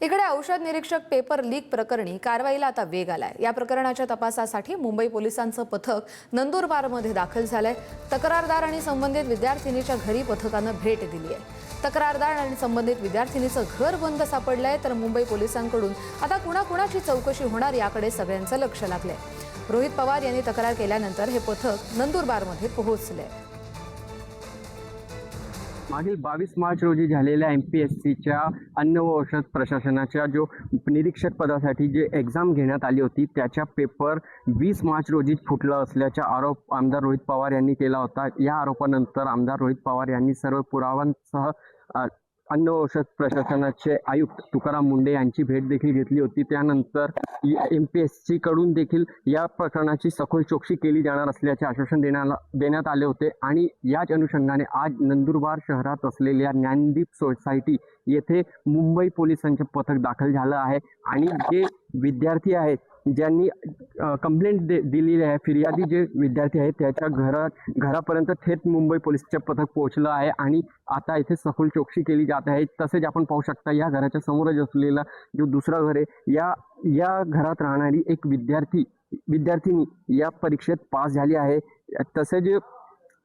इकडे औषध निरीक्षक पेपर लीक प्रकरणी कारवाईला आता वेग आलाय। या प्रकरणाच्या तपासासाठी मुंबई पोलिसांचं पथक नंदुरबारमध्ये दाखल झालंय। तक्रारदार आणि संबंधित विद्यार्थिनीच्या घरी पथकानं भेट दिली आहे। तक्रारदार आणि संबंधित विद्यार्थिनीचं घर बंद सापडलंय, तर मुंबई पोलिसांकडून आता कुणाकुणाची चौकशी होणार याकडे सगळ्यांचं लक्ष लागलंय। रोहित पवार यांनी तक्रार केल्यानंतर हे पथक नंदुरबारमध्ये पोहोचलंय। मागील 22 मार्च रोजी झालेल्या MPSCच्या अन्न व औषध प्रशासनाच्या जो निरीक्षक पदासाठी जे एक्झाम घेण्यात आली होती त्याच्या पेपर 20 मार्च रोजी फुटला असल्याचा आरोप आमदार रोहित पवार यांनी केला होता। या आरोपानंतर आमदार रोहित पवार यांनी सर्व पुराव्यांसह अन्न व औषध प्रशासनाचे आयुक्त तुकाराम मुंढे यांची भेट देखील घेतली होती। त्यानंतर MPSC कडून देखील या प्रकरणाची सखोल चौकशी केली जाणार असल्याचे आश्वासन देण्यात आले होते आणि याच अनुषंगाने आज नंदुरबार शहरात असलेल्या ज्ञानदीप सोसायटी येथे मुंबई पोलिसांचे पथक दाखल झालं आहे आणि जे विद्यार्थी आहेत ज्यांनी कंप्लेंट दिलेली आहे, फिर्यादी जे विद्यार्थी आहेत त्याच्या घरापर्यंत थेट मुंबई पोलिसचे पथक पोहोचलं आहे आणि आता इथे सखोल चौकशी केली जात आहे। तसेच आपण पाहू शकता या घराच्या समोरच असलेला जो दुसरा घर आहे या घरात राहणारी एक विद्यार्थिनी या परीक्षेत पास झाली आहे। तसेच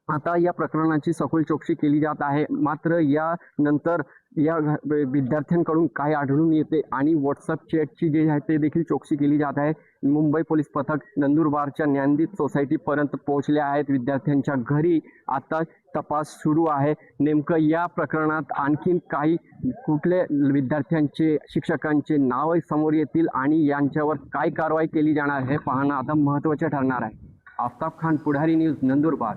आता या प्रकरणाची सखोल चौकशी केली जात आहे। मात्र यानंतर या विद्यार्थ्यांकडून काय आढळून येते आणि व्हॉट्सअप चॅटची जे आहे ते देखील चौकशी केली जात आहे। मुंबई पोलीस पथक नंदुरबारच्या ज्ञानदीप सोसायटीपर्यंत पोहोचले आहेत। विद्यार्थ्यांच्या घरी आता तपास सुरू आहे। नेमकं या प्रकरणात आणखीन काही कुठले विद्यार्थ्यांचे शिक्षकांचे नाव समोर येतील आणि यांच्यावर काय कारवाई केली जाणार हे पाहणं आता महत्त्वाचे ठरणार आहे। आफ्ताब खान, पुढारी न्यूज, नंदुरबार।